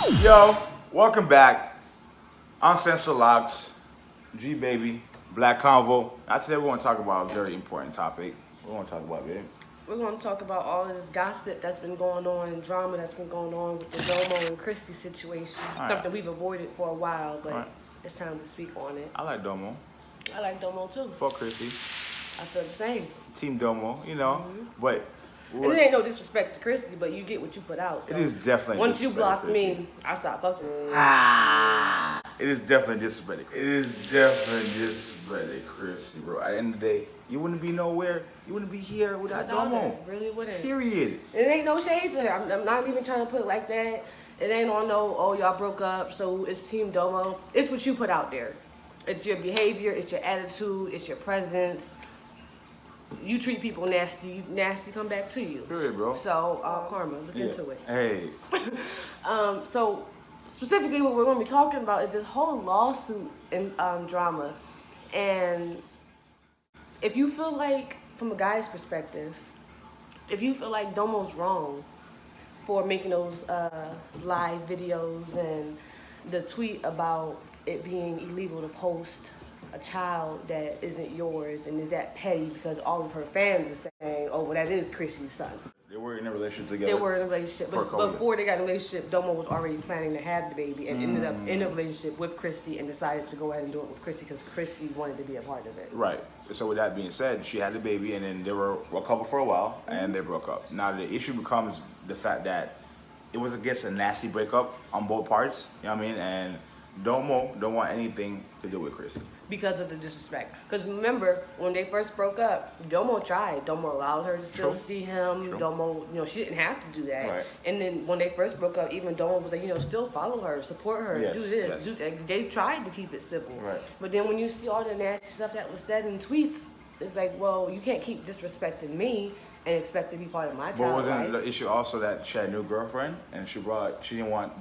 Yo, welcome back. Uncensored Locks, G Baby, Black Convo. Now today we want to talk about a very important topic. What we want to talk about, baby? We're going to talk about all this gossip that's been going on and drama that's been going on with the Domo and Crissy situation. All right. Something we've avoided for a while, but Right. it's time to speak on it. I like Domo. I like Domo too. Fuck Crissy. I feel the same. Team Domo, you know. But And it ain't no disrespect to Crissy, but you get what you put out. it is definitely Once you disrespect block to Crissy. me, I stop fucking with you. It is definitely disrespectful. It is definitely disrespectful, Crissy, bro. At the end of the day, you wouldn't be nowhere. You wouldn't be here without Domo. Really wouldn't. Period. It ain't no shade to her. I'm not even trying to put it like that. It ain't on no, oh, y'all broke up, so it's Team Domo. It's what you put out there. It's your behavior, it's your attitude, it's your presence. You treat people nasty, nasty come back to you. Period, bro. So, karma, look into it. Hey. So, specifically what we're going to be talking about is this whole lawsuit and drama. And if you feel like, from a guy's perspective, if you feel like Domo's wrong for making those live videos and the tweet about it being illegal to post a child that isn't yours and is that petty because all of her fans are saying, oh, well, that is Crissy's son. They were in a relationship together. They were in a relationship. But COVID. before they got in a relationship, Domo was already planning to have the baby and ended up in a relationship with Crissy and decided to go ahead and do it with Crissy because Crissy wanted to be a part of it. Right. So with that being said, she had the baby, and then they were a couple for a while, and they broke up. Now the issue becomes the fact that it was, I guess, a nasty breakup on both parts. You know what I mean? And Domo don't want anything to do with Crissy. Because of the disrespect. Because remember, when they first broke up, Domo tried. Domo allowed her to still True. see him. True. Domo, she didn't have to do that. Right. And then when they first broke up, even Domo was like, still follow her, support her, Yes, do this, yes. do that. They tried to keep it civil. Right. But then when you see all the nasty stuff that was said in tweets, it's like, well, you can't keep disrespecting me and expect to be part of my But child's wasn't life. the issue also that she had a new girlfriend, and she didn't want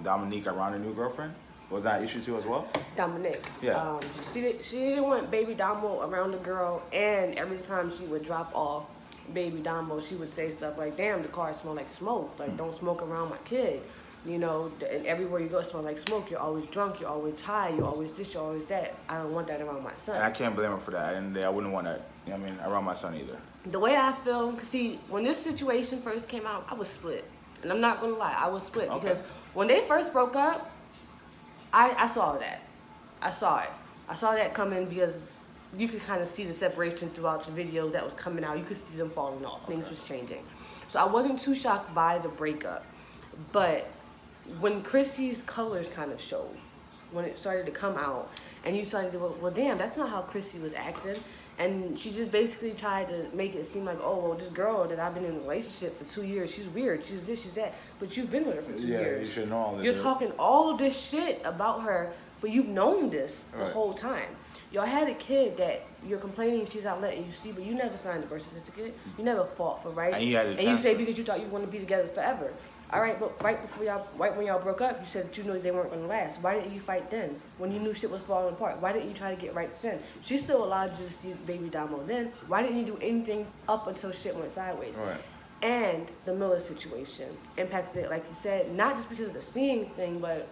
Dominique around her new girlfriend? Was that an issue too as well? Dominique. Yeah. She didn't want baby Domo around the girl, and every time she would drop off baby Domo, she would say stuff like, damn, the car smell like smoke. Like, don't smoke around my kid. And everywhere you go, it smells like smoke. You're always drunk. You're always high. You're always this. You're always that. I don't want that around my son. And I can't blame her for that. And I wouldn't want that, around my son either. The way I feel, cause see, when this situation first came out, I was split. And I'm not going to lie, I was split. Okay. Because when they first broke up, I saw that. I saw it. I saw that coming because you could kind of see the separation throughout the videos that was coming out. You could see them falling off. Things was changing. So I wasn't too shocked by the breakup. But when Crissy's colors kind of showed, when it started to come out, and you started to go, well, damn, that's not how Crissy was acting. And she just basically tried to make it seem like, oh, well, this girl that I've been in a relationship for 2 years, she's weird, she's this, she's that. But you've been with her for 2 years. You should know all this. You're talking all of this shit about her, but you've known this the Right. whole time. Y'all had a kid that you're complaining she's not letting you see, but you never signed a birth certificate. You never fought for rights. And you had a and you chance say to. because you thought you wanted to be together forever. All right, but right when y'all broke up, you said that you knew they weren't going to last. Why didn't you fight then? When you knew shit was falling apart, why didn't you try to get right then? She still allowed you to see baby Domo then. Why didn't you do anything up until shit went sideways? Right. And the Miller situation impacted it, like you said, not just because of the seeing thing, but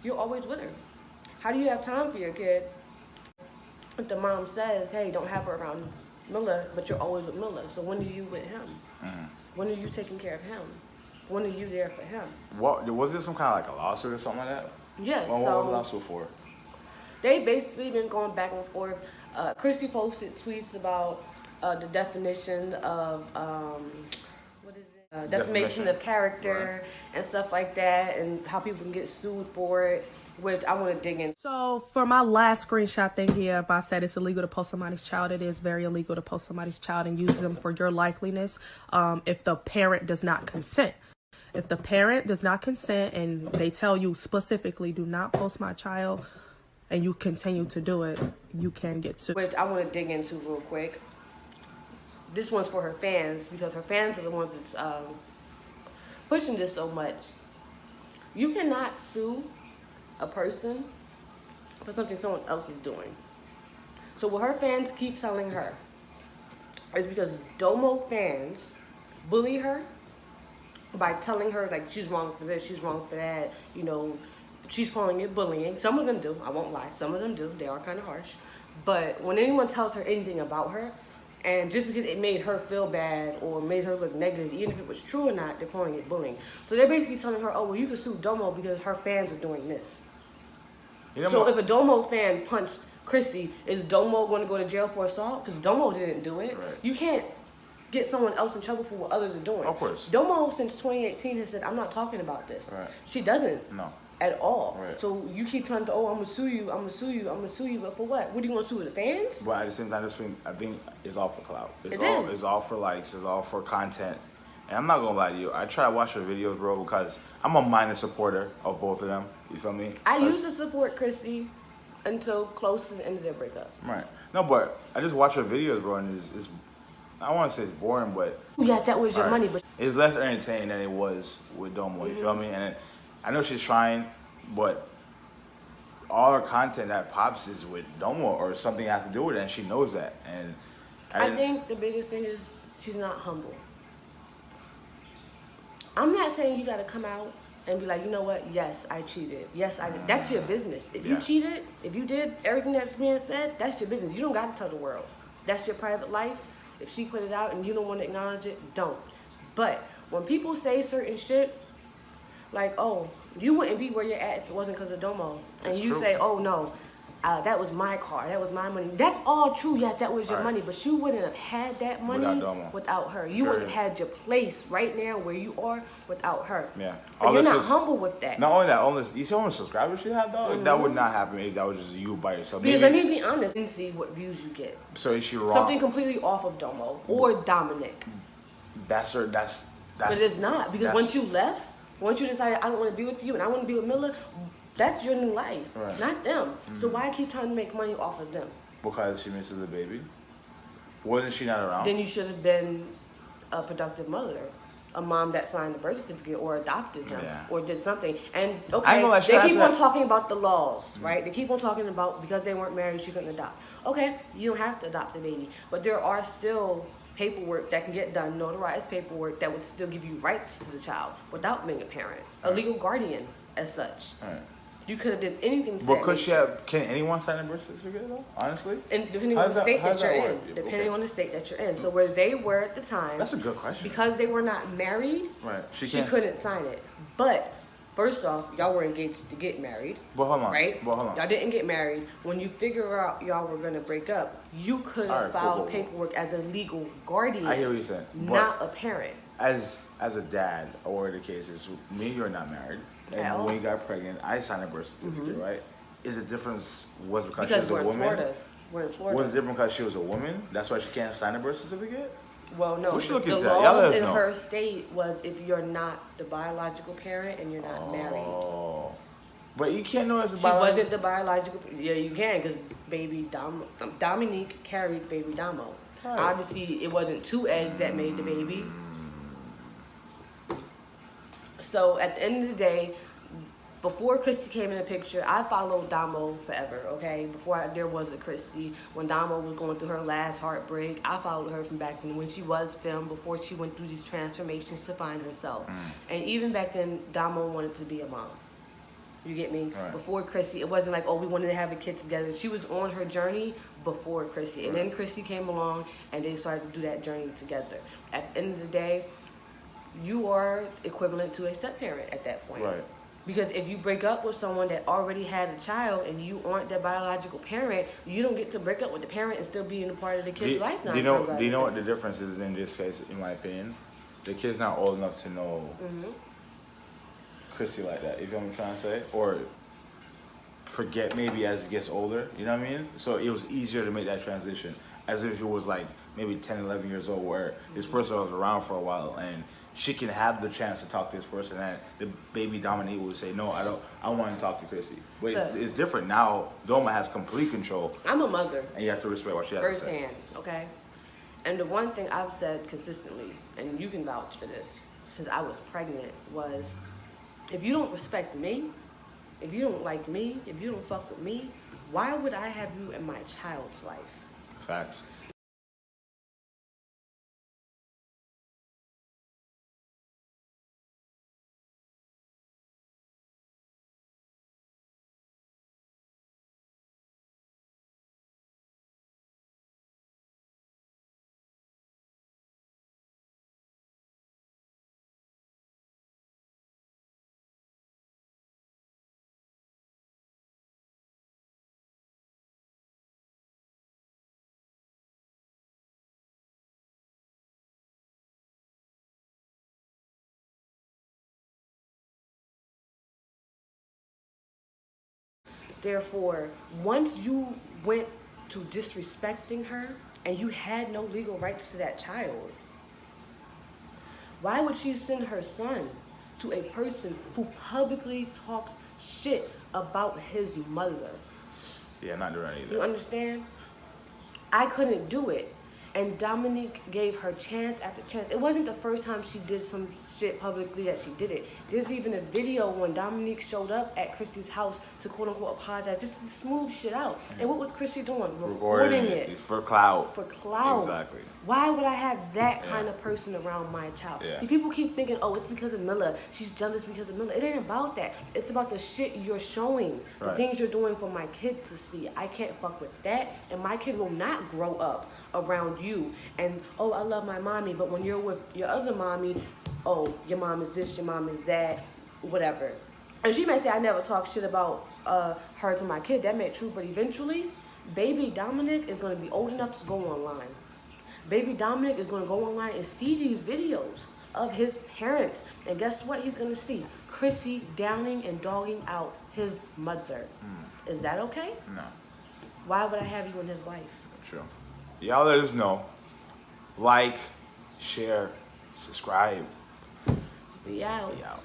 you're always with her. How do you have time for your kid if the mom says, hey, don't have her around Miller, but you're always with Miller? So when are you with him? When are you taking care of him? When are you there for him? What was there some kind of like a lawsuit or something like that? Yes. What was the lawsuit for? They basically been going back and forth. Crissy posted tweets about the definition of what is it? Defamation of character and stuff like that, and how people can get sued for it. Which I want to dig in. So for my last screenshot thing here, if I said it's illegal to post somebody's child, it is very illegal to post somebody's child and use them for your likeliness if the parent does not consent. If the parent does not consent and they tell you specifically, do not post my child, and you continue to do it, you can get sued. Which I want to dig into real quick. This one's for her fans because her fans are the ones that's pushing this so much. You cannot sue a person for something someone else is doing. So what her fans keep telling her is because Domo fans bully her by telling her like she's wrong for this, she's wrong for that, you know, she's calling it bullying. Some of them do, I won't lie, some of them do, they are kind of harsh. But when anyone tells her anything about her, and just because it made her feel bad or made her look negative, even if it was true or not, they're calling it bullying. So they're basically telling her, oh, well, you can sue Domo because her fans are doing this. You know, So if a Domo fan punched Crissy, is Domo going to go to jail for assault? Because Domo didn't do it. Right. You can't get someone else in trouble for what others are doing. Of course. Domo, since 2018, has said, I'm not talking about this. Right. She doesn't. No. At all. Right. So you keep trying to, oh, I'm going to sue you, I'm going to sue you, I'm going to sue you, but for what? What do you want to sue, the fans? But at the same time, I think it's all for clout. Is. It's all for likes. It's all for content. And I'm not gonna lie to you. I try to watch her videos, bro, because I'm a minor supporter of both of them. You feel me? I used to support Crissy until close to the end of their breakup. Right. No, but I just watch her videos, bro, and it's I don't want to say it's boring, but Yes, that was your money, but it's less entertaining than it was with Domo. You feel me? And I know she's trying, but all her content that pops is with Domo or something has to do with it, and she knows that. And I think the biggest thing is she's not humble. I'm not saying you got to come out and be like, you know what? Yes, I cheated. Yes, I did. That's your business. If you cheated, if you did everything that's being said, that's your business. You don't got to tell the world. That's your private life. If she put it out and you don't want to acknowledge it, don't. But when people say certain shit, like, oh, you wouldn't be where you're at if it wasn't because of Domo. And you say, oh, no, that was my car. That was my money. That's all true. Yes, that was your money. But you wouldn't have had that money without her. You wouldn't have had your place right now where you are without her. Yeah. But you're not humble with that. Not only that, you see how many subscribers she had, though? That would not happen if that was just you by yourself. Because let me be honest and see what views you get. So is she wrong? Something completely off of Domo or Dominic. That's her. That's. But it's not. Because once you left, once you decided I don't want to be with you and I want to be with Miller, that's your new life, not them. So why keep trying to make money off of them? Because she misses the baby. Wasn't she not around? Then you should have been a productive mother, a mom that signed the birth certificate or adopted them or did something. And okay, they keep on talking about the laws, right? They keep on talking about because they weren't married, she couldn't adopt. Okay, you don't have to adopt the baby, but there are still paperwork that can get done, notarized paperwork that would still give you rights to the child without being a parent, a legal guardian as such. You could have did anything for But can anyone sign a birth certificate though? Honestly? And depending on the state that you're in. Depending on the state that you're in. So where they were at the time. That's a good question. Because they were not married, she couldn't sign it. But first off, y'all were engaged to get married. But hold on. Right? But hold on. Y'all didn't get married. When you figure out y'all were gonna break up, you could have filed paperwork as a legal guardian. I hear what you're saying. Not a parent. As a dad, or the case is me, you're not married. And when you got pregnant, I signed a birth certificate, right? Is the difference was because she was a woman? Florida. We're in Florida. Was it different because she was a woman? That's why she can't sign a birth certificate? Well, no. The law in her state was if you're not the biological parent and you're not married. But you can't know as a biological. She wasn't the biological. Yeah, you can because baby Dominique carried baby Domo. Right. Obviously, it wasn't two eggs that made the baby. So at the end of the day, before Crissy came in the picture, I followed Domo forever, okay? Before there was a Crissy, when Domo was going through her last heartbreak, I followed her from back then when she was filmed, before she went through these transformations to find herself. And even back then, Domo wanted to be a mom. You get me? Right. Before Crissy, it wasn't like, oh, we wanted to have a kid together. She was on her journey before Crissy. And then Crissy came along and they started to do that journey together. At the end of the day, you are equivalent to a step-parent at that point. Right. Because if you break up with someone that already had a child and you aren't their biological parent, you don't get to break up with the parent and still be a part of the kid's life. Do you know what the difference is in this case, in my opinion? The kid's not old enough to know Crissy like that. You feel what I'm trying to say? Or forget maybe as it gets older. You know what I mean? So it was easier to make that transition. As if it was like maybe 10, 11 years old where this person was around for a while and she can have the chance to talk to this person, and the baby Dominique would say, no, I want to talk to Crissy. But it's different now. Doma has complete control. I'm a mother. And you have to respect what she has to say. Firsthand, okay? And the one thing I've said consistently, and you can vouch for this, since I was pregnant, was if you don't respect me, if you don't like me, if you don't fuck with me, why would I have you in my child's life? Facts. Therefore, once you went to disrespecting her and you had no legal rights to that child, why would she send her son to a person who publicly talks shit about his mother? Yeah, not doing that either. You understand? I couldn't do it. And Dominique gave her chance after chance. It wasn't the first time she did some shit publicly that she did it. There's even a video when Dominique showed up at Crissy's house to quote unquote apologize, just to smooth shit out. And what was Crissy doing? Recording it. For clout. For clout. Exactly. Why would I have that kind of person around my child? Yeah. See, people keep thinking, oh, it's because of Milla. She's jealous because of Milla. It ain't about that. It's about the shit you're showing. The Right. things you're doing for my kid to see. I can't fuck with that. And my kid will not grow up around you and, oh, I love my mommy, but when you're with your other mommy, oh, your mom is this, your mom is that, whatever. And she may say I never talk shit about her to my kid. That may be true, but eventually, baby Dominic is going to be old enough to go online. Baby Dominic is going to go online and see these videos of his parents. And guess what he's going to see? Crissy downing and dogging out his mother. Is that okay? No. Why would I have you in his life? True. Y'all let us know. Like, share, subscribe. We out. We out.